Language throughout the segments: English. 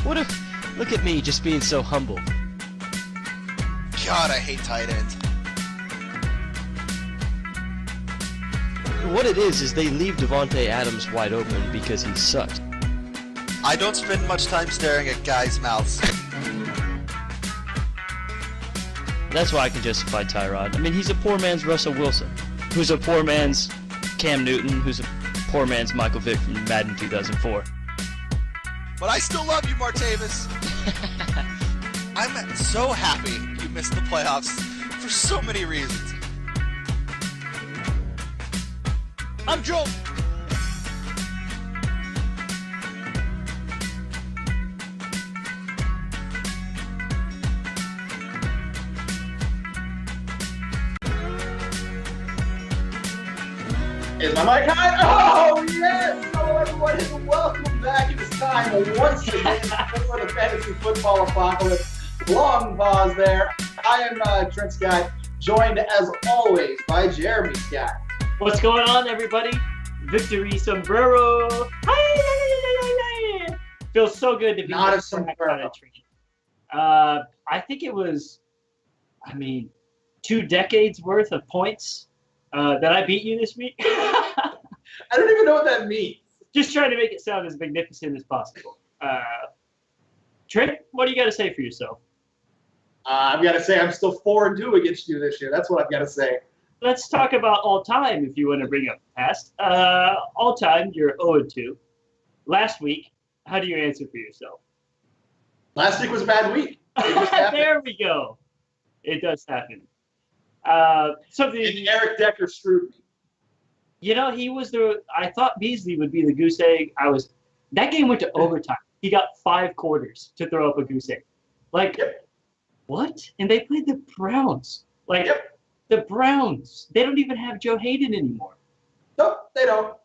What a look at me just being so humble. God, I hate tight ends. What it is they leave Devontae Adams wide open because he sucks. I don't spend much time staring at guys' mouths. That's why I can justify Tyrod. I mean, he's a poor man's Russell Wilson, who's a poor man's Cam Newton, who's a poor man's Michael Vick from Madden 2004. But I still love you, Martavis. I'm so happy you missed the playoffs for so many reasons. I'm Joe. Is my mic high? Oh, yes! Hello, everyone, and welcome back. It is time once again for the Fantasy Football Apocalypse. Long pause there. I am Trent Scott, joined as always by Jeremy Scott. What's going on, everybody? Victory sombrero. Hi. Feels so good to be Not a back sombrero. on a train. I think it was, 2 decades worth of points that I beat you this week. I don't even know what that means. Just trying to make it sound as magnificent as possible. Trent, what do you got to say for yourself? I've got to say I'm still 4-2 against you this year. That's what I've got to say. Let's talk about all time if you want to bring up the past. All time, you're 0-2. Last week, how do you answer for yourself? Last week was a bad week. It just happened. There we go. It does happen. Something. And Eric Decker screwed me. You know, I thought Beasley would be the goose egg. That game went to overtime. He got 5 quarters to throw up a goose egg. Yep. What? And they played the Browns. Yep. The Browns. They don't even have Joe Hayden anymore. Nope, they don't.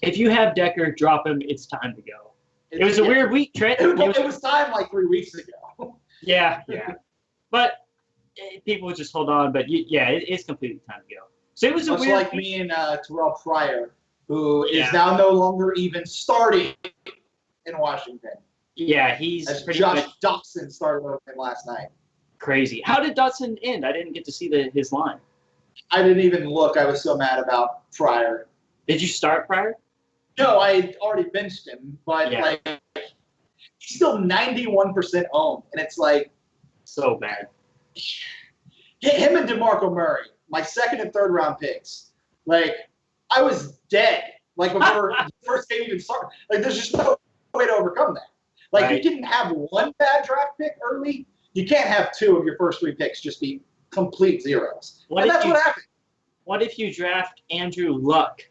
If you have Decker, drop him. It's time to go. It was a weird week, Trent. It was time like 3 weeks ago. Yeah. But people would just hold on. But it's completely time to go. So it was a Much weird like week. me and Terrell Pryor, who is now no longer even starting in Washington. Yeah, he's As pretty Josh much Dobson started with him last night. crazy. How did Dotson end? I didn't get to see his line. I didn't even look. I was so mad about Pryor. Did you start Pryor? No, I had already benched him, but Yeah. he's still 91% owned, and it's like So bad. him and DeMarco Murray, my second and third round picks. I was dead. Before the first game even started. There's just no way to overcome that. Right. You didn't have one bad draft pick early. You can't have 2 of your first 3 picks just be complete zeros. And that's what happened. What if you draft Andrew Luck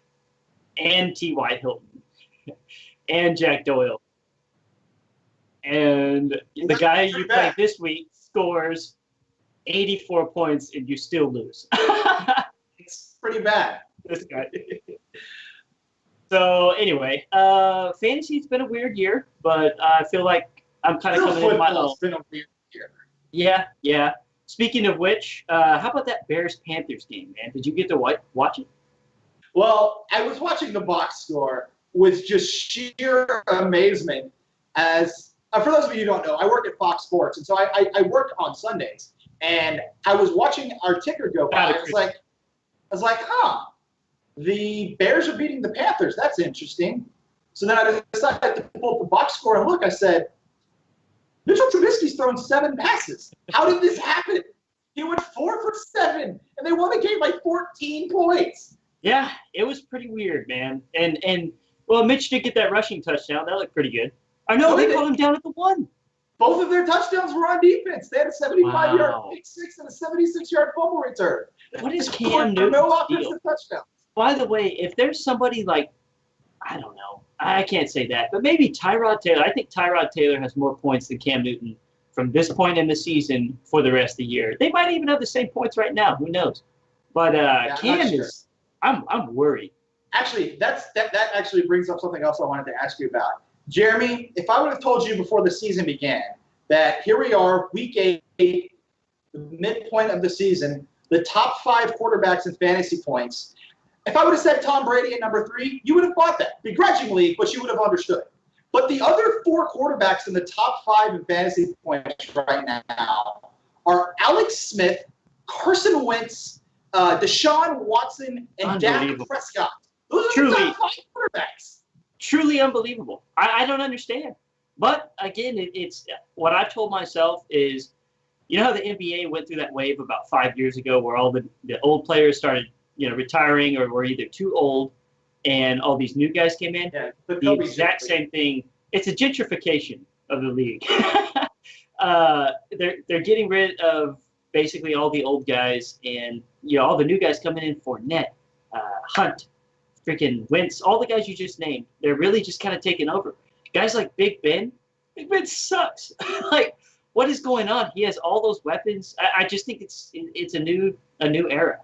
and T.Y. Hilton and Jack Doyle, and the guy you played this week scores 84 points and you still lose? It's pretty bad. This guy. So anyway, fantasy's been a weird year, but I feel like I'm kind of coming into my own. Football's been a weird year. Yeah. Speaking of which, how about that Bears-Panthers game, man? Did you get to watch it? Well, I was watching the box score with just sheer amazement as for those of you who don't know, I work at Fox Sports, and so I work on Sundays. And I was watching our ticker go by. I was like, the Bears are beating the Panthers. That's interesting. So then I decided to pull up the box score and look. I said, Mitchell Trubisky's thrown 7 passes. How did this happen? He went 4 for 7, and they won the game by 14 points. Yeah, it was pretty weird, man. And well, Mitch did get that rushing touchdown. That looked pretty good. I know they called him down at the 1. Both of their touchdowns were on defense. They had a 75-yard pick six and a 76-yard fumble return. What is Cam Newton's no deal? offensive touchdowns. By the way, if there's somebody I don't know, I can't say that, but maybe Tyrod Taylor. I think Tyrod Taylor has more points than Cam Newton from this point in the season for the rest of the year. They might even have the same points right now. Who knows? But Cam is. I'm worried. Actually, that actually brings up something else I wanted to ask you about. Jeremy, if I would have told you before the season began that here we are, week 8, the midpoint of the season, the top 5 quarterbacks in fantasy points, if I would have said Tom Brady at number 3, you would have bought that begrudgingly, but you would have understood. But the other 4 quarterbacks in the top 5 in fantasy points right now are Alex Smith, Carson Wentz, Deshaun Watson, and Dak Prescott. Those are the top 5 quarterbacks. Truly unbelievable. I don't understand. But, again, it's what I've told myself is, you know how the NBA went through that wave about 5 years ago where all the old players started, retiring or were either too old and all these new guys came in? Yeah, the exact same thing. It's a gentrification of the league. They're getting rid of basically all the old guys and, all the new guys coming in for Fournette, Hunt, freaking Wentz, all the guys you just named. They're really just kind of taking over. Guys like Big Ben sucks. Like, what is going on? He has all those weapons. I just think it's a new era.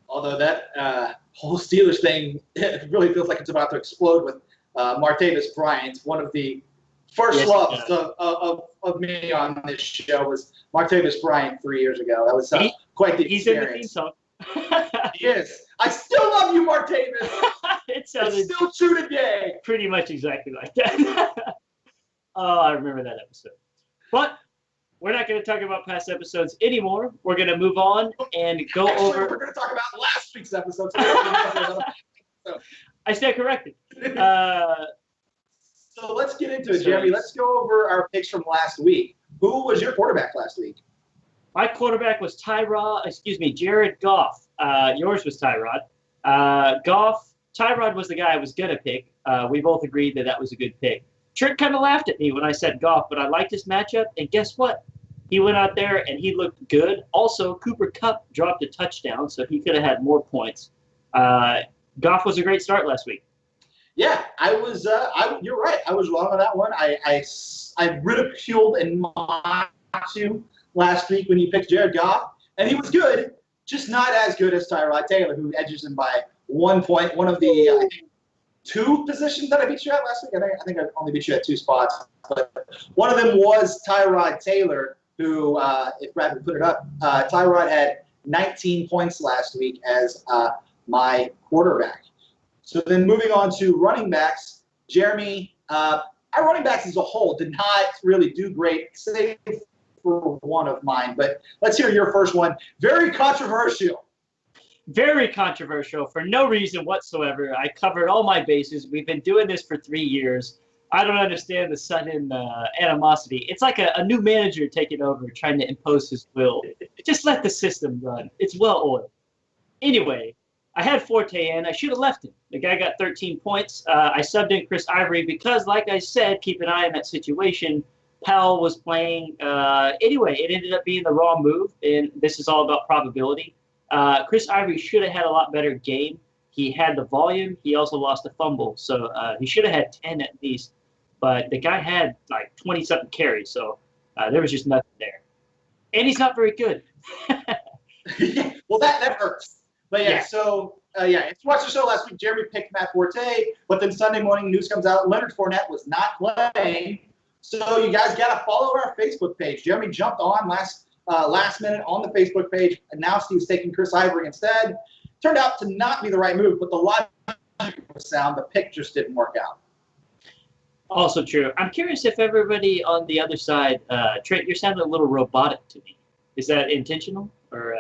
Although that whole Steelers thing really feels like it's about to explode with Martavis Bryant. One of the first loves of me on this show was Martavis Bryant 3 years ago. That was quite the experience. He's in the theme song. Yes. I still love you, Martavis. It sounded it's still true today. Pretty much exactly like that. Oh, I remember that episode. But we're not going to talk about past episodes anymore. We're going to move on and go over. We're going to talk about last week's episode. I stand corrected. So let's get into it, Jeremy. Let's go over our picks from last week. Who was your quarterback last week? My quarterback was Jared Goff. Yours was Tyrod. Tyrod was the guy I was going to pick. We both agreed that was a good pick. Trent kind of laughed at me when I said Goff, but I liked his matchup, and guess what? He went out there, and he looked good. Also, Cooper Kupp dropped a touchdown, so he could have had more points. Goff was a great start last week. Yeah, I was. You're right. I was wrong on that one. I ridiculed and mocked you last week when you picked Jared Goff, and he was good, just not as good as Tyrod Taylor, who edges him by 1 point. One of the I think 2 positions that I beat you at last week. I think I only beat you at 2 spots, but one of them was Tyrod Taylor, who, if Brad would put it up, Tyrod had 19 points last week as my quarterback. So then moving on to running backs, Jeremy, our running backs as a whole did not really do great, save for one of mine. But let's hear your first one. Very controversial. Very controversial for no reason whatsoever. I covered all my bases. We've been doing this for 3 years. I don't understand the sudden animosity. It's like a new manager taking over, trying to impose his will. Just let the system run. It's well-oiled. Anyway, I had Forte in. I should have left him. The guy got 13 points. I subbed in Chris Ivory because, like I said, keep an eye on that situation. Powell was playing. Anyway, it ended up being the wrong move, and this is all about probability. Chris Ivory should have had a lot better game. He had the volume. He also lost a fumble, so he should have had 10 at least. But the guy had like 20-something carries, so there was just nothing there. And he's not very good. Well, that hurts. But so if you watched the show last week, Jeremy picked Matt Forte, but then Sunday morning news comes out Leonard Fournette was not playing. So you guys got to follow our Facebook page. Jeremy jumped on last minute on the Facebook page, announced he was taking Chris Ivory instead. Turned out to not be the right move, but the logic was sound. The pick just didn't work out. Also true. I'm curious if everybody on the other side, Trent, you're sounding a little robotic to me. Is that intentional? Or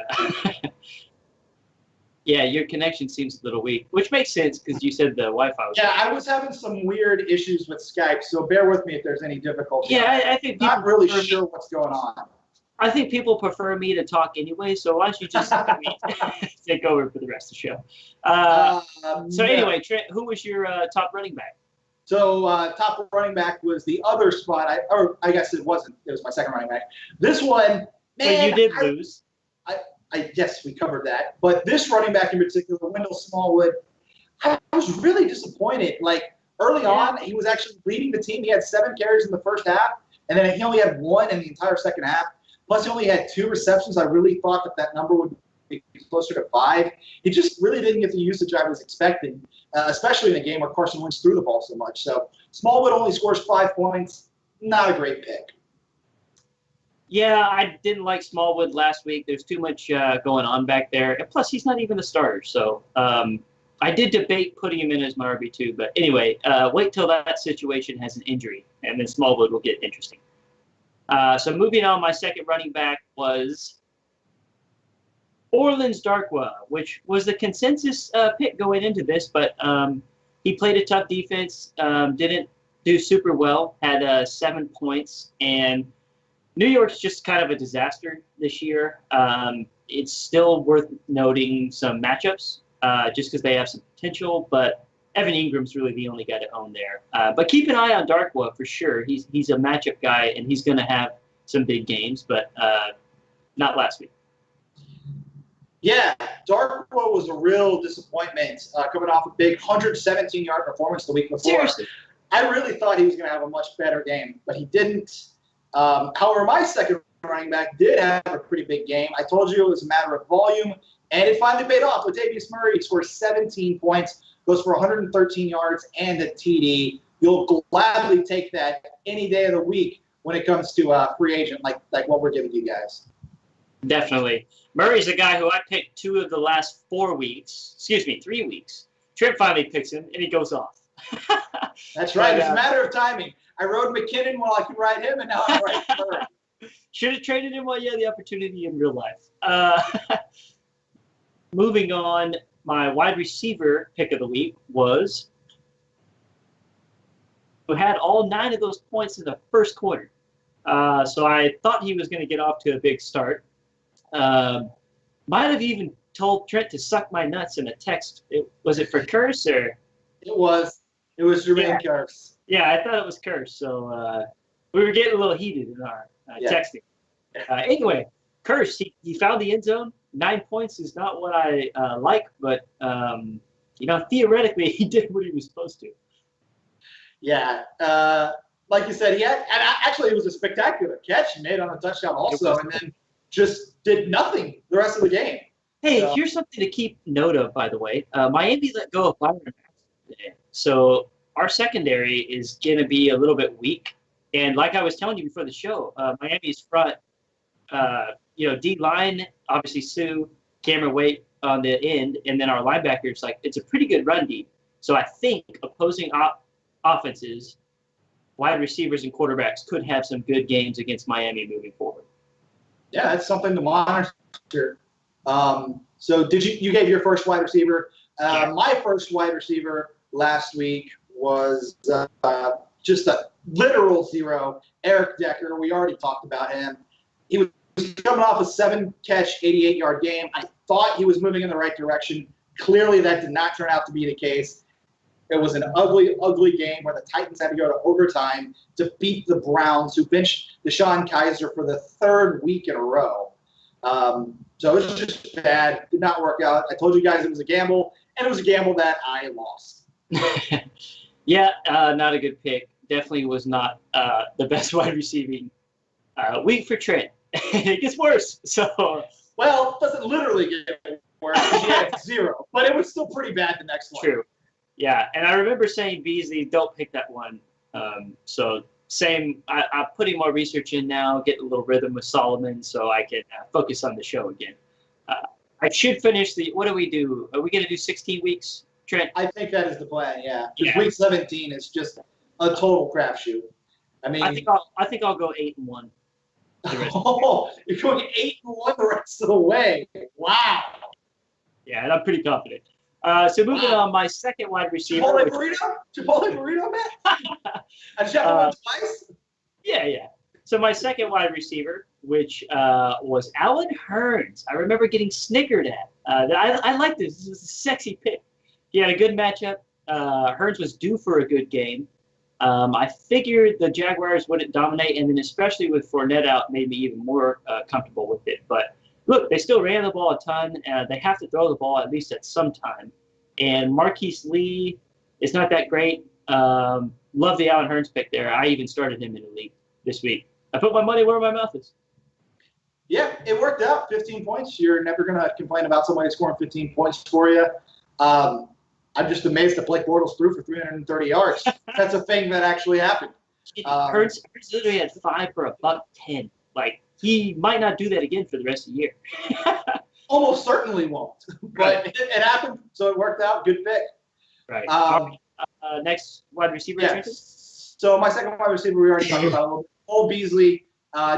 yeah, your connection seems a little weak, which makes sense because you said the Wi-Fi was. Yeah, I was having some weird issues with Skype, so bear with me if there's any difficulty. Yeah, I think I'm not really sure what's going on. I think people prefer me to talk anyway, so why don't you just let me take over for the rest of the show? So anyway, Trent, who was your top running back? So top running back was the other spot. I guess it wasn't. It was my second running back. This one, man. But you did lose. Yes, we covered that. But this running back in particular, Wendell Smallwood, I was really disappointed. Like early on, he was actually leading the team. He had 7 carries in the first half, and then he only had 1 in the entire second half. Plus, he only had 2 receptions. I really thought that number would be closer to 5. He just really didn't get the usage I was expecting, especially in a game where Carson Wentz threw the ball so much. So Smallwood only scores 5 points. Not a great pick. Yeah, I didn't like Smallwood last week. There's too much going on back there. And plus, he's not even a starter. So I did debate putting him in as my RB2, but anyway, wait till that situation has an injury, and then Smallwood will get interesting. So moving on, my second running back was Orleans Darkwa, which was the consensus pick going into this, but he played a tough defense, didn't do super well, had 7 points, and New York's just kind of a disaster this year. It's still worth noting some matchups just because they have some potential, but Evan Ingram's really the only guy to own there. But keep an eye on Darkwa for sure. He's a matchup guy, and he's going to have some big games, but not last week. Yeah, Darkwa was a real disappointment coming off a big 117-yard performance the week before. Seriously. I really thought he was going to have a much better game, but he didn't. However, my second running back did have a pretty big game. I told you it was a matter of volume, and it finally paid off. Latavius Murray scored 17 points, goes for 113 yards and a TD. You'll gladly take that any day of the week when it comes to free agent like what we're giving you guys. Definitely. Murray's a guy who I picked 2 of the last 3 weeks. Trent finally picks him, and he goes off. That's right. It's a matter of timing. I rode McKinnon while I could ride him, and now I'm riding Murray. Should have traded him while you had the opportunity in real life. Moving on, my wide receiver pick of the week was who had all 9 of those points in the first quarter. So I thought he was going to get off to a big start. Might have even told Trent to suck my nuts in a text. Was it for Curse or? It was Jermaine Curse. Yeah, I thought it was Curse. So we were getting a little heated in our texting. Anyway, Curse, he found the end zone. 9 points is not what I like, but theoretically he did what he was supposed to. Yeah, like you said, and actually it was a spectacular catch he made on a touchdown also, and then just did nothing the rest of the game. Hey, here's something to keep note of, by the way. Miami let go of Byron today, so our secondary is going to be a little bit weak. And like I was telling you before the show, Miami's front, D-line, obviously Sue, Cameron Wait on the end, and then our linebackers, it's a pretty good run deep. So I think opposing offenses, wide receivers and quarterbacks could have some good games against Miami moving forward. Yeah, that's something to monitor. So you gave your first wide receiver. My first wide receiver last week was just a literal zero. Eric Decker. We already talked about him. He was coming off a 7-catch, 88-yard game. I thought he was moving in the right direction. Clearly, that did not turn out to be the case. It was an ugly, ugly game where the Titans had to go to overtime to beat the Browns, who benched Deshaun Kaiser for the 3rd week in a row. So it was just bad. Did not work out. I told you guys it was a gamble, and it was a gamble that I lost. Yeah, not a good pick. Definitely was not the best wide receiving week for Trent. It gets worse. So well, it doesn't literally get worse. He had 0, but it was still pretty bad the next one. True. Yeah, and I remember saying, Beasley, don't pick that one. So same, I'm putting more research in now, getting a little rhythm with Solomon so I can focus on the show again. I should finish what do we do? Are we going to do 16 weeks, Trent? I think that is the plan, yeah. Because week 17 is just a total crapshoot. I mean, I think I'll go 8-1. Oh, you're going 8-1 the rest of the way. Wow. Yeah, and I'm pretty confident. So moving on, my second wide receiver. Chipotle burrito, man? I just have to win twice? Yeah. So my second wide receiver, which was Alan Hearns. I remember getting snickered at. I like this. This was a sexy pick. He had a good matchup. Hearns was due for a good game. I figured the Jaguars wouldn't dominate, and then especially with Fournette out, made me even more comfortable with it. But look, they still ran the ball a ton. They have to throw the ball at least at some time. And Marquise Lee is not that great. Love the Alan Hearns pick there. I even started him in a league this week. I put my money where my mouth is. Yeah, it worked out. 15 points. You're never going to complain about somebody scoring 15 points for you. I'm just amazed that Blake Bortles threw for 330 yards. That's a thing that actually happened. Hearns literally had 5 for $110. He might not do that again for the rest of the year. almost certainly won't. But it happened, so it worked out. Good pick. Right. Um, Next wide receiver. Yes. So my second wide receiver, we already talked about a little bit. Cole Beasley,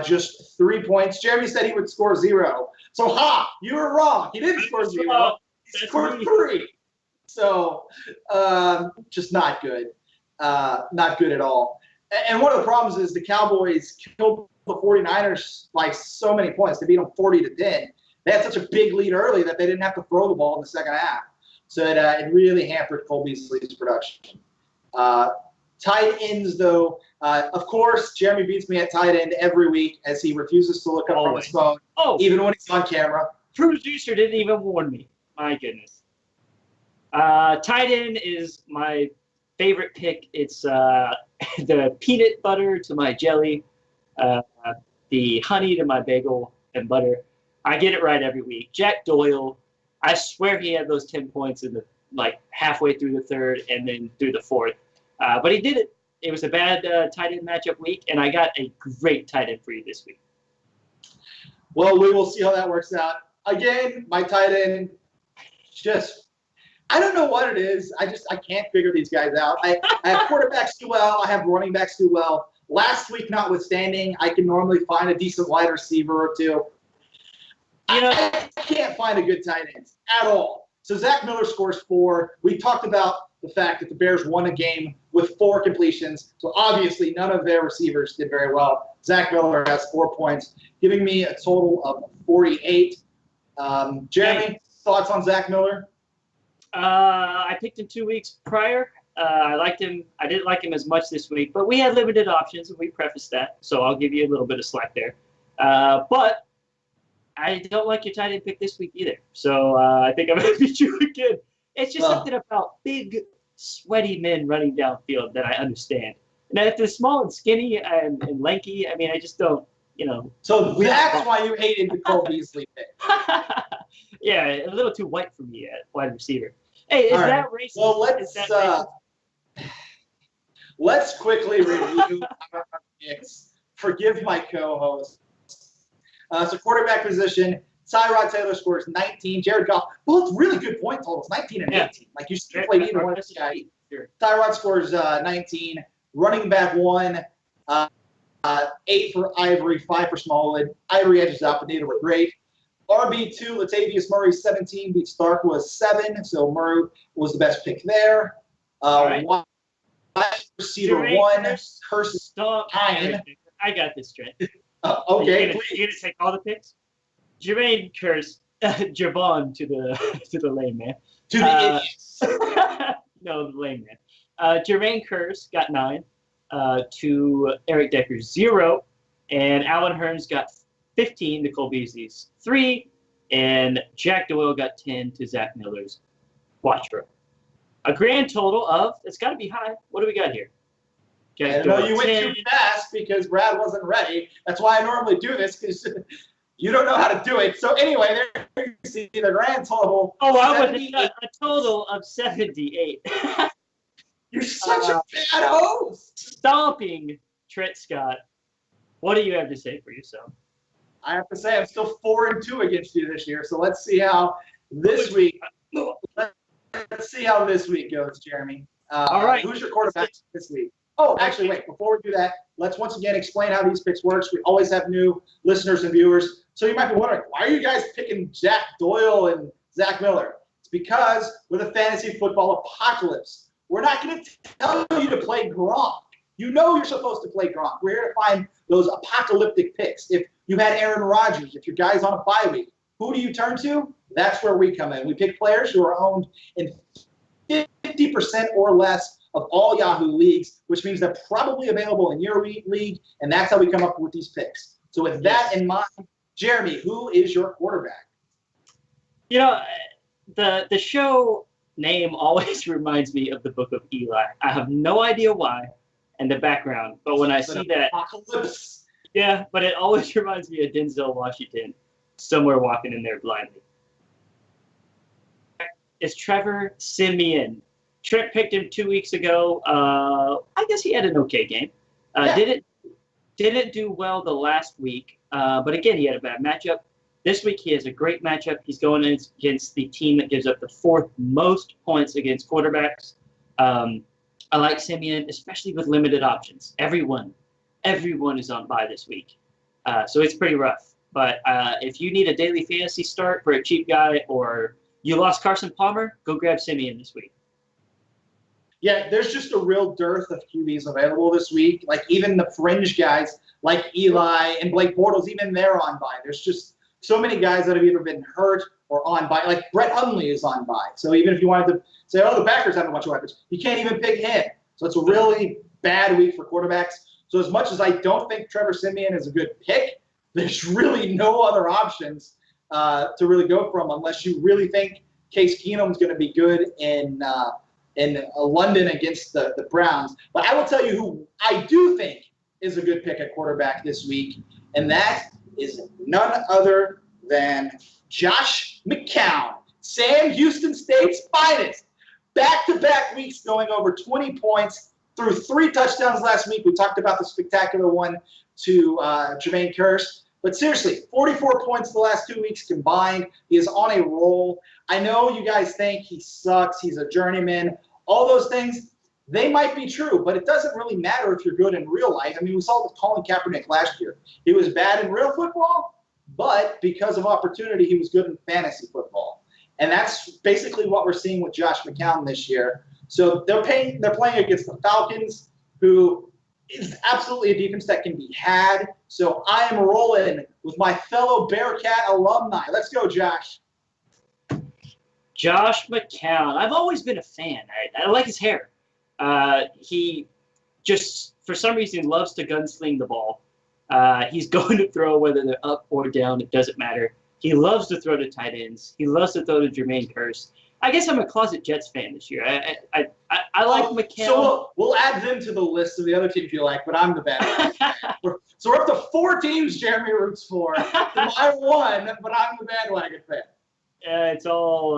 just 3 points. Jeremy said he would score 0. So, you were wrong. He didn't score 0. He scored 3. So, just not good. Not good at all. And one of the problems is the Cowboys killed the 49ers by so many points. They beat them 40-10. They had such a big lead early that they didn't have to throw the ball in the second half. So it really hampered Cole Beasley's production. Tight ends, though, of course, Jeremy beats me at tight end every week as he refuses to look up from his phone, even when he's on camera. Producer didn't even warn me. My goodness. Tight end is my favorite pick. It's the peanut butter to my jelly, the honey to my bagel and butter. I get it right every week. Jack Doyle, I swear he had those 10 points in the halfway through the third and then through the fourth. But he did it. It was a bad tight end matchup week, and I got a great tight end for you this week. Well, we will see how that works out. Again, my tight end, I don't know what it is. I can't figure these guys out. I have quarterbacks do well. I have running backs do well. Last week, notwithstanding, I can normally find a decent wide receiver or two. I can't find a good tight end at all. So Zach Miller scores 4. We talked about the fact that the Bears won a game with 4 completions. So obviously none of their receivers did very well. Zach Miller has 4 points, giving me a total of 48. Jeremy, thoughts on Zach Miller? I picked him 2 weeks prior. I liked him. I didn't like him as much this week, but we had limited options, and we prefaced that. So I'll give you a little bit of slack there. But I don't like your tight end pick this week either. So I think I'm going to beat you again. It's just something about big, sweaty men running downfield that I understand. And if they're small and skinny and lanky, I mean, I just don't, So that's why you hated the Cole Beasley pick. Yeah, a little too white for me at wide receiver. Hey, is that racist? Well, let's quickly review our picks. Forgive my co-host. So quarterback position, Tyrod Taylor scores 19. Jared Goff, both really good point totals, 19 and 18. Like you should play either one of this guy. Tyrod scores 19. Running back 1, 8 for Ivory, 5 for Smallwood. Ivory edges out, but neither were great. RB2, Latavius Murray, 17, beats Stark was 7, so Murray was the best pick there. Wide receiver 1, Curse 9. I got this, Trent. Okay, you're gonna take all the picks? Jermaine Curse, Javon to the lame man. To the idiots. No, the lame man. Jermaine Curse got 9. To Eric Decker 0, and Alan Hearns got 15 to Cole Beasley's 3, and Jack Doyle got 10 to Zach Miller's Quattro. A grand total of, it's got to be high. What do we got here? I know you went too fast because Brad wasn't ready. That's why I normally do this, because you don't know how to do it. So anyway, there you see the grand total. Oh, I was a total of 78. You're such a bad host. Stomping Trent Scott. What do you have to say for yourself? I have to say I'm still 4-2 against you this year. So let's see how this week. Let's see how this week goes, Jeremy. All right. Who's your quarterback this week? Oh, actually, wait. Before we do that, let's once again explain how these picks works. We always have new listeners and viewers. So you might be wondering, why are you guys picking Jack Doyle and Zach Miller? It's because with a fantasy football apocalypse, we're not going to tell you to play Gronk. You know you're supposed to play Gronk. We're here to find those apocalyptic picks. If you had Aaron Rodgers, if your guy's on a bye week, who do you turn to? That's where we come in. We pick players who are owned in 50% or less of all Yahoo leagues, which means they're probably available in your league, and that's how we come up with these picks. So with that in mind, Jeremy, who is your quarterback? You know, the show name always reminds me of the Book of Eli. I have no idea why and the background, but when I see that, Apocalypse. yeah, but it always reminds me of Denzel Washington somewhere walking in there blindly. It's Trevor Siemian. Trent picked him 2 weeks ago. I guess he had an okay game. Didn't do well the last week, but again, he had a bad matchup. This week he has a great matchup. He's going against the team that gives up the 4th most points against quarterbacks. I like Simeon, especially with limited options. Everyone is on bye this week. So it's pretty rough. But if you need a daily fantasy start for a cheap guy or you lost Carson Palmer, go grab Simeon this week. Yeah, there's just a real dearth of QBs available this week. Like even the fringe guys like Eli and Blake Bortles, even they're on bye. There's just so many guys that have either been hurt or on bye. Like Brett Hundley is on bye. So even if you wanted to say, oh, the Packers have a bunch of weapons, you can't even pick him. So it's a really bad week for quarterbacks. So as much as I don't think Trevor Simeon is a good pick, there's really no other options to really go from unless you really think Case Keenum's going to be good in London against the Browns. But I will tell you who I do think is a good pick at quarterback this week, and that is none other than Josh McCown, Sam Houston State's finest. Back-to-back weeks going over 20 points, threw 3 touchdowns last week. We talked about the spectacular one to Jermaine Kearse. But seriously, 44 points the last 2 weeks combined. He is on a roll. I know you guys think he sucks, he's a journeyman. All those things, they might be true, but it doesn't really matter if you're good in real life. I mean, we saw with Colin Kaepernick last year. He was bad in real football, but because of opportunity, he was good in fantasy football. And that's basically what we're seeing with Josh McCown this year. So they're playing against the Falcons, who is absolutely a defense that can be had. So I am rolling with my fellow Bearcat alumni. Let's go, Josh. Josh McCown. I've always been a fan. I like his hair. He just, for some reason, loves to gunsling the ball. He's going to throw whether they're up or down. It doesn't matter. He loves to throw to tight ends. He loves to throw to Jermaine Kearse. I guess I'm a closet Jets fan this year. I like McCown. So we'll add them to the list of the other teams you like, but I'm the bad one. So we're up to 4 teams Jeremy roots for. I won, but I'm the bandwagon fan. It's all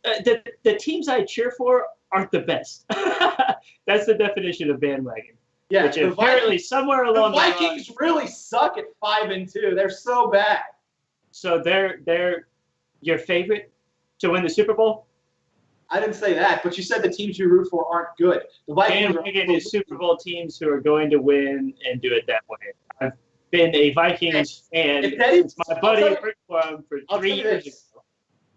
the teams I cheer for aren't the best. That's the definition of bandwagon. Yeah, which apparently somewhere along the Vikings really suck at 5-2. They're so bad. So they're your favorite to win the Super Bowl? I didn't say that, but you said the teams you root for aren't good. The Vikings are Super Bowl teams who are going to win and do it that way. I've been a Vikings fan since my buddy worked for him for 3 years ago.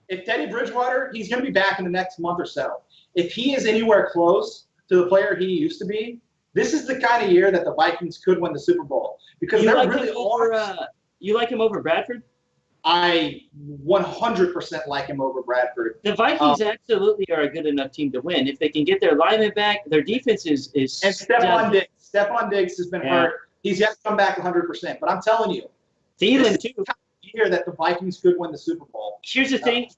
If Teddy Bridgewater, he's going to be back in the next month or so. If he is anywhere close to the player he used to be, this is the kind of year that the Vikings could win the Super Bowl. Because they're really you like him over Bradford? I 100% like him over Bradford. The Vikings absolutely are a good enough team to win. If they can get their lineman back, their defense is and Stephon Diggs has been hurt. He's yet to come back 100%. But I'm telling you, Thielen too. Year that the Vikings could win the Super Bowl. Here's the thing: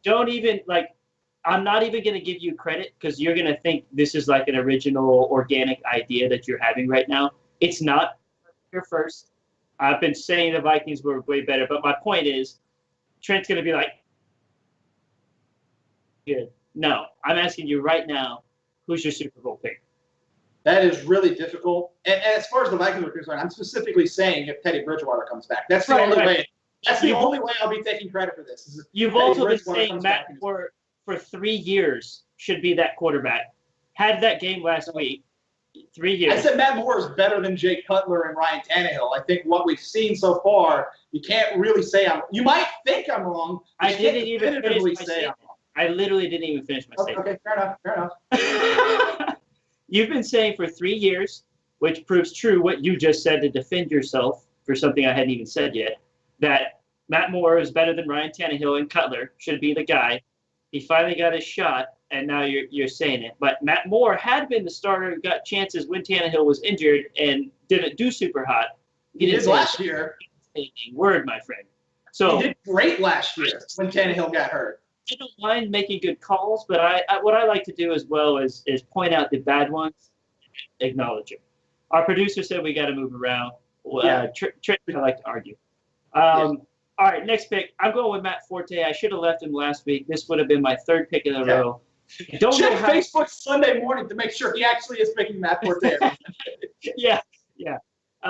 I'm not even going to give you credit because you're going to think this is like an original, organic idea that you're having right now. It's not. You're first. I've been saying the Vikings were way better, but my point is, Trent's going to be like, good. No, I'm asking you right now, who's your Super Bowl pick? That is really difficult. And as far as the Vikings are concerned, I'm specifically saying if Teddy Bridgewater comes back. That's the only way. That's the only way I'll be taking credit for this. You've also been saying Matt Moore for 3 years should be that quarterback. Had that game last week. 3 years. I said Matt Moore is better than Jay Cutler and Ryan Tannehill. I think what we've seen so far, you can't really say you might think I'm wrong. I didn't even finish my statement. I literally didn't even finish my statement. Okay, fair enough. You've been saying for 3 years, which proves true what you just said to defend yourself for something I hadn't even said yet, that Matt Moore is better than Ryan Tannehill and Cutler should be the guy. He finally got his shot, and now you're saying it. But Matt Moore had been the starter, got chances when Tannehill was injured, and didn't do super hot. He did last year. Word, my friend. So he did great last year when Tannehill got hurt. I don't mind making good calls, but what I like to do as well is point out the bad ones, acknowledge them. Our producer said we got to move around. Trent, I like to argue. All right, next pick. I'm going with Matt Forte. I should have left him last week. This would have been my 3rd pick in a row. Check Facebook Sunday morning to make sure he actually is picking Matt Forte. Yeah.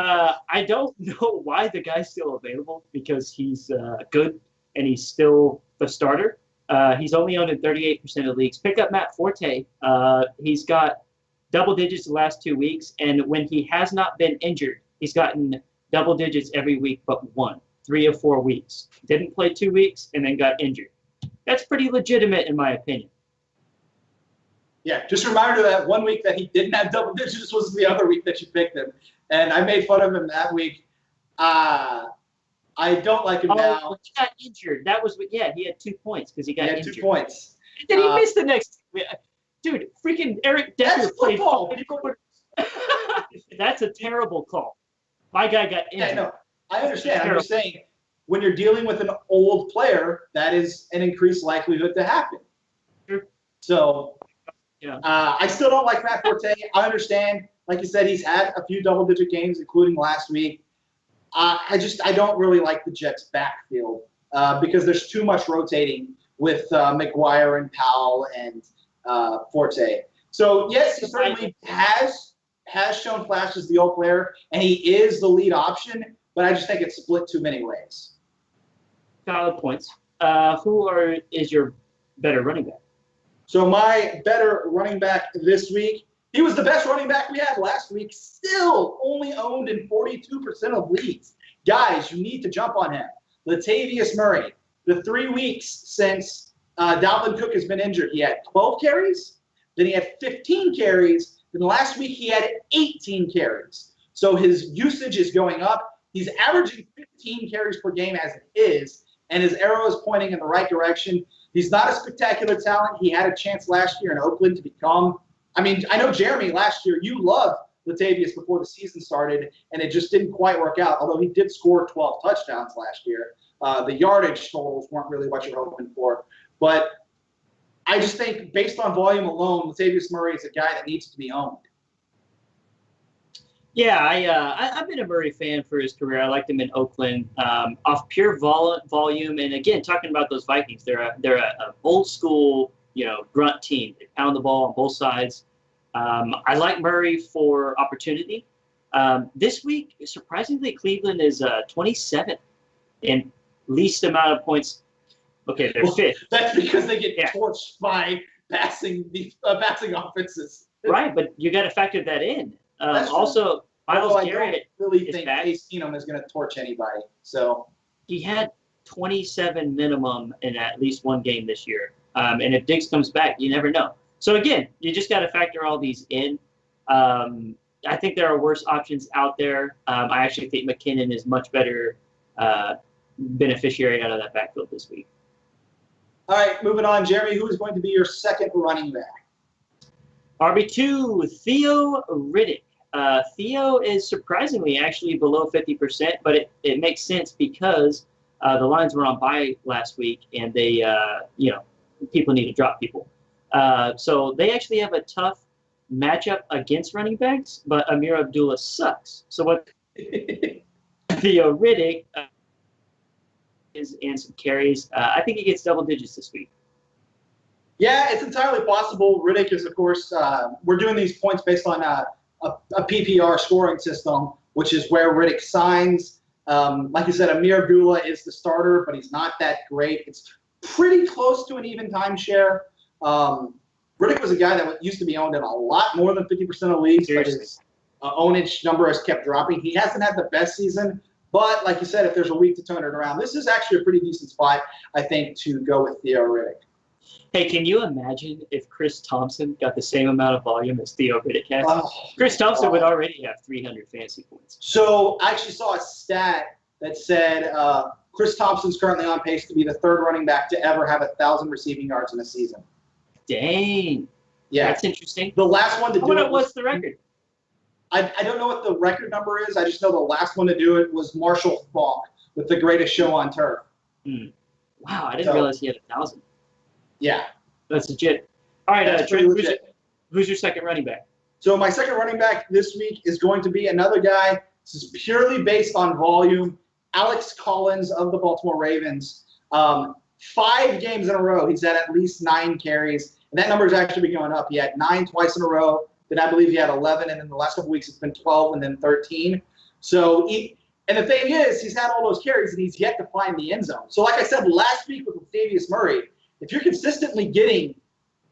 I don't know why the guy's still available because he's good and he's still the starter. He's only owned in 38% of leagues. Pick up Matt Forte. He's got double digits the last 2 weeks, and when he has not been injured, he's gotten double digits every week but one, 3 or 4 weeks. Didn't play 2 weeks and then got injured. That's pretty legitimate in my opinion. Yeah, just a reminder that 1 week that he didn't have double digits was the other week that you picked him. And I made fun of him that week. I don't like him now. He got injured. That was he had 2 points because he got injured. He had 2 points. Then he missed the next. Dude, freaking Eric Decker played football. That's a terrible call. My guy got injured. Yeah, no, I understand. I'm just saying, when you're dealing with an old player, that is an increased likelihood to happen. Sure. So, yeah. I still don't like Matt Forte. I understand. Like you said, he's had a few double-digit games, including last week. I don't really like the Jets' backfield because there's too much rotating with McGuire and Powell and Forte. So, yes, he certainly has shown flashes the old player, and he is the lead option, but I just think it's split too many ways. Valid points. Who is your better running back? So my better running back this week, he was the best running back we had last week, still only owned in 42% of leagues. Guys, you need to jump on him. Latavius Murray, the 3 weeks since Dalvin Cook has been injured, he had 12 carries, then he had 15 carries, then last week he had 18 carries. So his usage is going up. He's averaging 15 carries per game as it is, and his arrow is pointing in the right direction. He's not a spectacular talent. He had a chance last year in Oakland to become – I mean, I know, Jeremy, last year you loved Latavius before the season started, and it just didn't quite work out, although he did score 12 touchdowns last year. The yardage totals weren't really what you're hoping for. But I just think based on volume alone, Latavius Murray is a guy that needs to be owned. Yeah, I've been a Murray fan for his career. I liked him in Oakland off pure volume. And again, talking about those Vikings, they're a old school, grunt team. They pound the ball on both sides. I like Murray for opportunity. This week, surprisingly, Cleveland is 27th in least amount of points. Okay, they're fifth. That's because they get torched by passing offenses. Right, but you got to factor that in. Also, Miles Garrett. I don't really think Case Keenum is going to torch anybody. So he had 27 minimum in at least one game this year. And if Diggs comes back, you never know. So again, you just got to factor all these in. I think there are worse options out there. I actually think McKinnon is much better beneficiary out of that backfield this week. All right, moving on, Jeremy. Who is going to be your second running back? RB2, Theo Riddick. Theo is surprisingly actually below 50%, but it makes sense because the Lions were on bye last week, and they, people need to drop people. So they actually have a tough matchup against running backs, but Amir Abdullah sucks. So what Theo Riddick is and some carries. I think he gets double digits this week. Yeah, it's entirely possible. Riddick is, of course, we're doing these points based on a PPR scoring system, which is where Riddick signs. Like you said, Amir Abdullah is the starter, but he's not that great. It's pretty close to an even timeshare. Riddick was a guy that used to be owned in a lot more than 50% of leagues, but his ownage number has kept dropping. He hasn't had the best season, but like you said, if there's a week to turn it around, this is actually a pretty decent spot, I think, to go with Theo Riddick. Hey, can you imagine if Chris Thompson got the same amount of volume as Theo Riddick has? Chris Thompson would already have 300 fantasy points. So I actually saw a stat that said Chris Thompson's currently on pace to be the third running back to ever have 1,000 receiving yards in a season. Dang. Yeah. That's interesting. The last one to do it. What's the record? I don't know what the record number is. I just know the last one to do it was Marshall Faulk with The Greatest Show on Turf. Wow, I didn't realize he had 1,000. Yeah. That's legit. All right, Trent, who's your second running back? So my second running back this week is going to be another guy. This is purely based on volume. Alex Collins of the Baltimore Ravens. 5 games in a row, he's had at least 9 carries. And that number has actually been going up. He had 9 twice in a row. Then I believe he had 11. And in the last couple weeks, it's been 12 and then 13. And the thing is, he's had all those carries and he's yet to find the end zone. So like I said last week with Latavius Murray, if you're consistently getting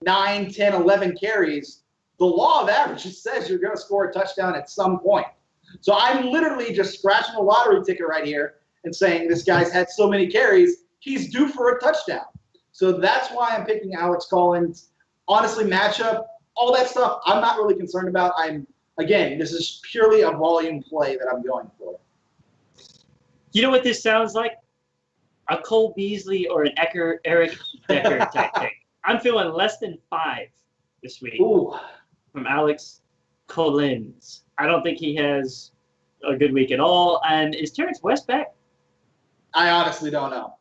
9, 10, 11 carries, the law of averages says you're going to score a touchdown at some point. So I'm literally just scratching a lottery ticket right here and saying this guy's had so many carries, he's due for a touchdown. So that's why I'm picking Alex Collins. Honestly, matchup, all that stuff, I'm not really concerned about. Again, this is purely a volume play that I'm going for. You know what this sounds like? A Cole Beasley or an Eric Decker type thing. I'm feeling less than 5 this week. Ooh. From Alex Collins. I don't think he has a good week at all. And is Terrence West back? I honestly don't know.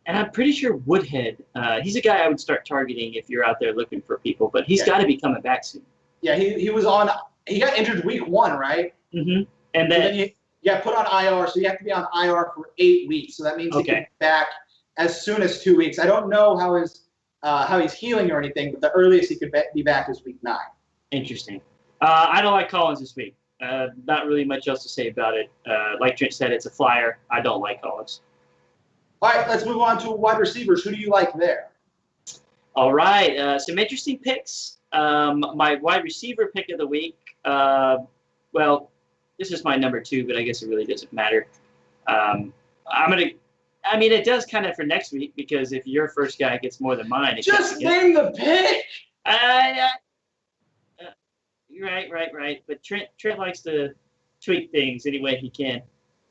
And I'm pretty sure Woodhead, he's a guy I would start targeting if you're out there looking for people, but he's got to be coming back soon. Yeah, he got injured week 1, right? Mm-hmm. And then he got put on IR, so you have to be on IR for 8 weeks. So that means he can be back as soon as 2 weeks. I don't know how he's healing or anything, but the earliest he could be back is week 9. Interesting. I don't like Collins this week. Not really much else to say about it. Like Trent said, it's a flyer. I don't like Collins. All right, let's move on to wide receivers. Who do you like there? All right, some interesting picks. My wide receiver pick of the week, well, this is my number 2, but I guess it really doesn't matter. It does kind of for next week, because if your first guy gets more than mine. Just name the pick! Right. But Trent likes to tweak things any way he can.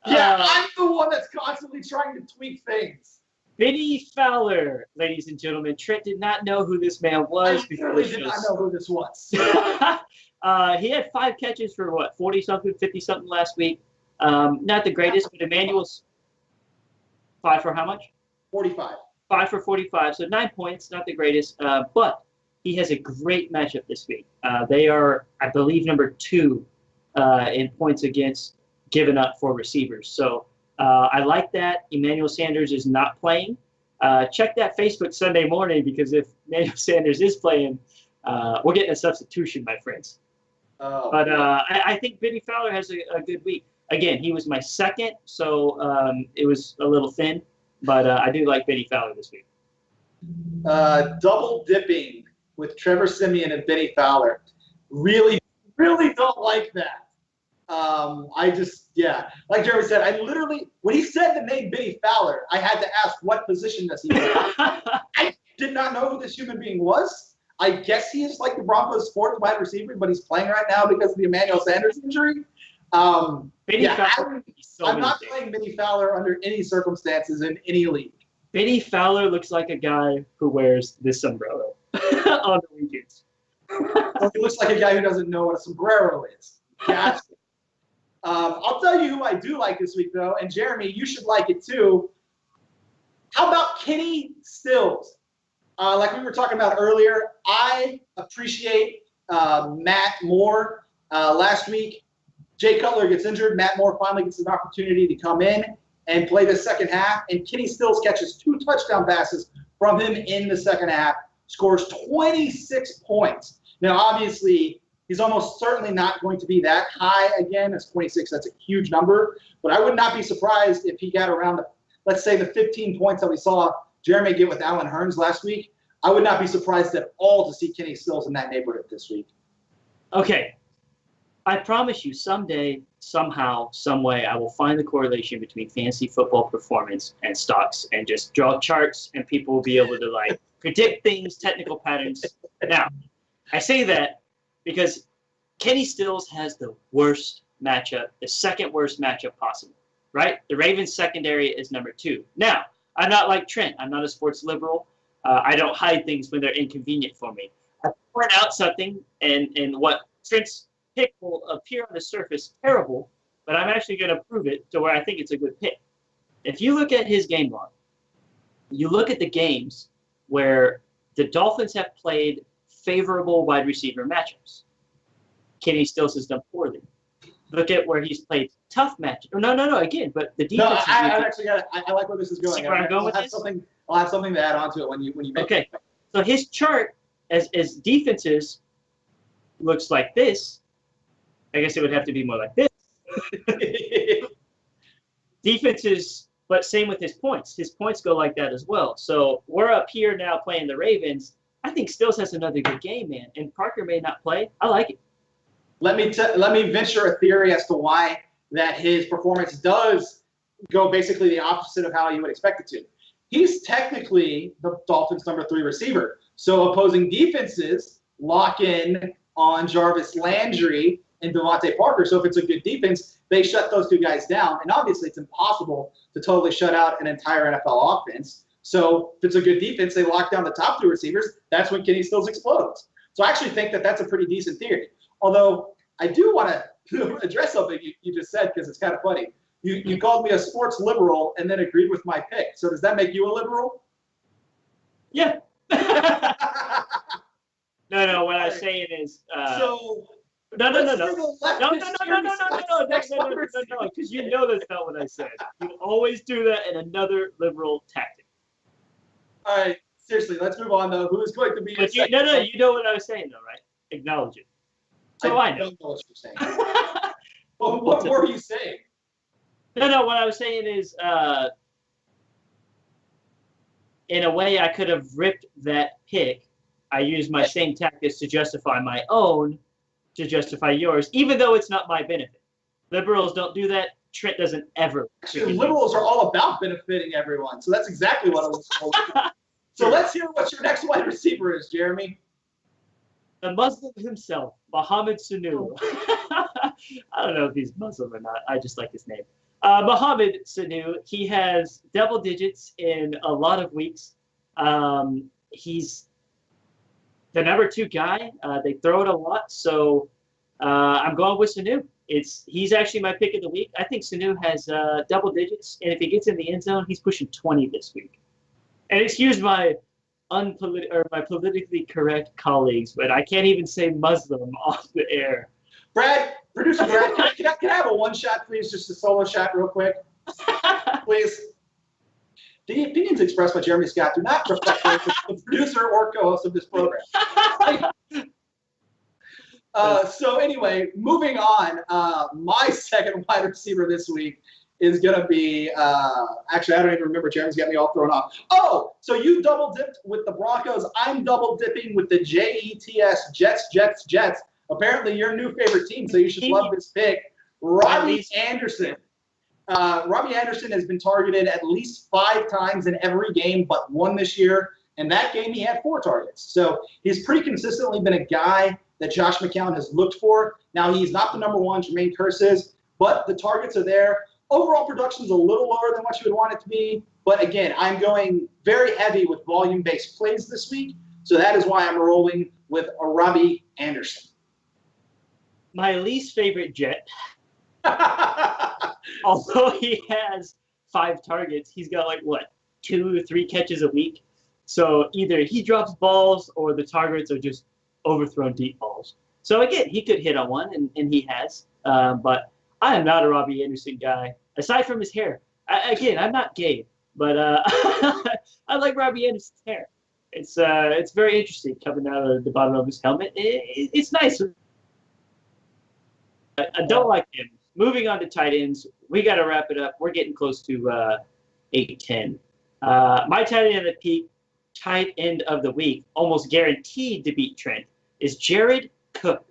Yeah, I'm the one that's constantly trying to tweak things. Benny Fowler, ladies and gentlemen. Trent did not know who this man was. I really did not know who this was. He had 5 catches for, 40-something, 50-something last week. Not the greatest, but Emmanuel's 5 for how much? 45. 5 for 45, so 9 points, not the greatest. But he has a great matchup this week. They are, I believe, number 2 in points against given up for receivers. So I like that. Emmanuel Sanders is not playing. Check that Facebook Sunday morning, because if Emmanuel Sanders is playing, we're getting a substitution, my friends. Oh, but I think Benny Fowler has a good week. Again, he was my second, so it was a little thin. But I do like Benny Fowler this week. Double dipping with Trevor Siemian and Benny Fowler. Really, really don't like that. Like Jeremy said, I literally, when he said the name Benny Fowler, I had to ask what position does he play. I did not know who this human being was. I guess he is like the Broncos' 4th wide receiver, but he's playing right now because of the Emmanuel Sanders injury. Fowler, I'm not playing Benny Fowler under any circumstances in any league. Benny Fowler looks like a guy who wears this sombrero on the weekends. He looks like a guy who doesn't know what a sombrero is. Gotcha. I'll tell you who I do like this week, though, and Jeremy, you should like it too. How about Kenny Stills? Like we were talking about earlier, I appreciate Matt Moore. Last week, Jay Cutler gets injured. Matt Moore finally gets an opportunity to come in and play the second half, and Kenny Stills catches 2 touchdown passes from him in the second half, scores 26 points. Now, obviously, he's almost certainly not going to be that high again. As 26, that's a huge number. But I would not be surprised if he got around, let's say, the 15 points that we saw Jeremy get with Allen Hurns last week. I would not be surprised at all to see Kenny Stills in that neighborhood this week. Okay. I promise you, someday, somehow, some way, I will find the correlation between fantasy football performance and stocks and just draw charts, and people will be able to, predict things, technical patterns. Now, I say that because Kenny Stills has the worst matchup, the second worst matchup possible, right? The Ravens secondary is number 2. Now, I'm not like Trent. I'm not a sports liberal. I don't hide things when they're inconvenient for me. I point out something, and what Trent's pick will appear on the surface terrible, but I'm actually going to prove it to where I think it's a good pick. If you look at his game log, you look at the games where the Dolphins have played favorable wide receiver matchups. Kenny Stills has done poorly. Look at where he's played tough matchups. No, again, but the defense. No, I like where this is going. See where I'm going with this? I'll have something to add on to it when you make okay. it. So his chart as defenses looks like this. I guess it would have to be more like this. Defenses, but same with his points. His points go like that as well. So we're up here now playing the Ravens. I think Stills has another good game, man. And Parker may not play. I like it. Let me venture a theory as to why that his performance does go basically the opposite of how you would expect it to. He's technically the Dolphins' number 3 receiver. So opposing defenses lock in on Jarvis Landry and Devontae Parker. So if it's a good defense, they shut those 2 guys down. And obviously it's impossible to totally shut out an entire NFL offense. So if it's a good defense, they lock down the top 2 receivers. That's when Kenny Stills explodes. So I actually think that that's a pretty decent theory. Although I do want to address something you just said because it's kind of funny. You called me a sports liberal and then agreed with my pick. So does that make you a liberal? Yeah. No. What I was saying is. No. Because you know that's not what I said. You always do that in another liberal tactic. All right. Seriously, let's move on though. Who is going to be? You know what I was saying though, right? Acknowledge it. So I know. Don't know what you're saying. What were you saying? No. What I was saying is, in a way, I could have ripped that pick. I used my same tactics to justify my own, to justify yours, even though it's not my benefit. Liberals don't do that. Trent doesn't ever. Actually, liberals are all about benefiting everyone, so that's exactly what I was told. So let's hear what your next wide receiver is, Jeremy. The Muslim himself, Mohamed Sanu. I don't know if he's Muslim or not. I just like his name. Mohamed Sanu, he has double digits in a lot of weeks. He's the number 2 guy. They throw it a lot, so I'm going with Sanu. He's actually my pick of the week. I think Sanu has double digits, and if he gets in the end zone, he's pushing 20 this week. And excuse my politically correct colleagues, but I can't even say Muslim off the air. Producer Brad, can I have a one shot, please? Just a solo shot real quick. Please. The opinions expressed by Jeremy Scott do not reflect the producer or co-host of this program. So anyway, moving on, my second wide receiver this week is going to be, actually, I don't even remember. Jeremy's got me all thrown off. Oh, so you double dipped with the Broncos. I'm double dipping with the Jets, Jets. Apparently your new favorite team, so you should love this pick. Robbie Anderson. Robbie Anderson has been targeted at least 5 times in every game but 1 this year. And that game he had 4 targets. So he's pretty consistently been a guy that Josh McCown has looked for. Now he's not the number 1, Jermaine Kearse is, but the targets are there. Overall production is a little lower than what you would want it to be. But again, I'm going very heavy with volume-based plays this week. So that is why I'm rolling with a Robbie Anderson. My least favorite Jet. Although he has 5 targets, he's got 2 or 3 catches a week. So either he drops balls or the targets are just overthrown deep balls. So again, he could hit on one, and he has. But I am not a Robbie Anderson guy, aside from his hair. I'm not gay, but I like Robbie Anderson's hair. It's very interesting coming out of the bottom of his helmet. It's nice. I don't like him. Moving on to tight ends, we got to wrap it up. We're getting close to 8-10. My tight end of the week, almost guaranteed to beat Trent, is Jared Cook,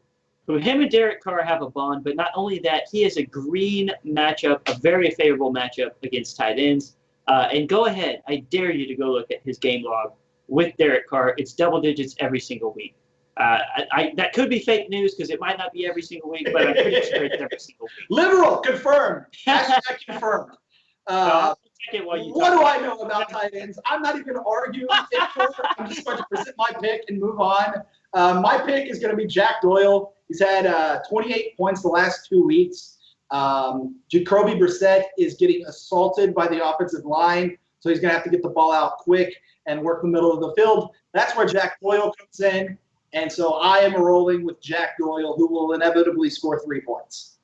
who him and Derek Carr have a bond, but not only that, he has a green matchup, a very favorable matchup against tight ends. And go ahead, I dare you to go look at his game log with Derek Carr. It's double digits every single week. That could be fake news because it might not be every single week, but I'm pretty sure it's every single week. Liberal, confirmed. Hashtag confirmed. What do I know about tight ends? I'm not even going to argue anymore. I'm just going to present my pick and move on. My pick is going to be Jack Doyle. He's had 28 points the last 2 weeks. Jacoby Brissett is getting assaulted by the offensive line, so he's going to have to get the ball out quick and work the middle of the field. That's where Jack Doyle comes in. And so I am rolling with Jack Doyle, who will inevitably score 3 points.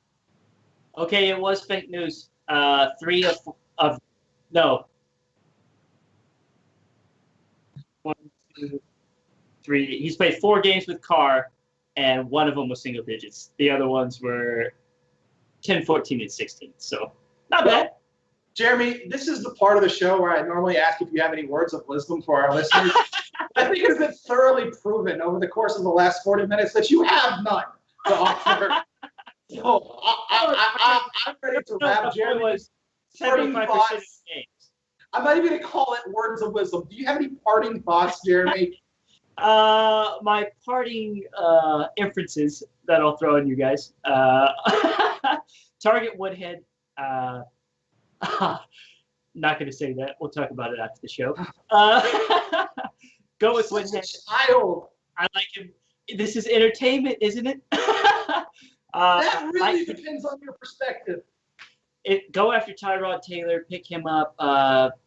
Okay, it was fake news. 3 of no. 1, 2, 3. He's played 4 games with Carr, and one of them was single digits. The other ones were 10, 14, and 16. So not bad. Jeremy, this is the part of the show where I normally ask if you have any words of wisdom for our listeners. I think it has been thoroughly proven over the course of the last 40 minutes that you have none to offer. So I'm ready to wrap Jeremy's 75% of thoughts. games. I'm not even going to call it words of wisdom. Do you have any parting thoughts, Jeremy? My parting inferences that I'll throw on you guys. Target Woodhead. Not going to say that. We'll talk about it after the show. Go with Such a Woodhead. child. I like him. This is entertainment, isn't it? That really depends on your perspective. Go after Tyrod Taylor, pick him up.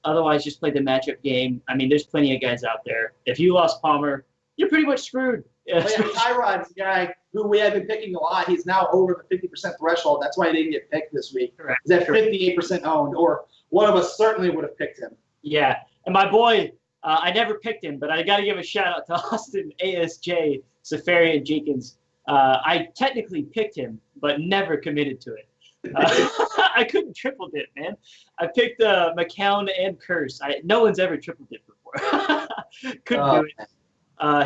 Otherwise, just play the matchup game. I mean, there's plenty of guys out there. If you lost Palmer, you're pretty much screwed. Well, yeah, Tyrod's a guy who we have been picking a lot. He's now over the 50% threshold. That's why he didn't get picked this week. Correct. He's at 58% owned, or one of us certainly would have picked him. Yeah, and my boy, I never picked him, but I got to give a shout out to Austin ASJ Safarian Jenkins. I technically picked him, but never committed to it. I couldn't triple dip, man. I picked McCown and Curse. No one's ever triple dipped before. Couldn't do it.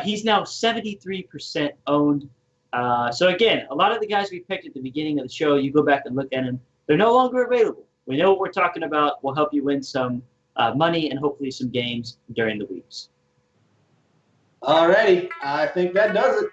He's now 73% owned. So again, a lot of the guys we picked at the beginning of the show, you go back and look at them, they're no longer available. We know what we're talking about. We'll help you win some money and hopefully some games during the weeks. Alrighty, I think that does it.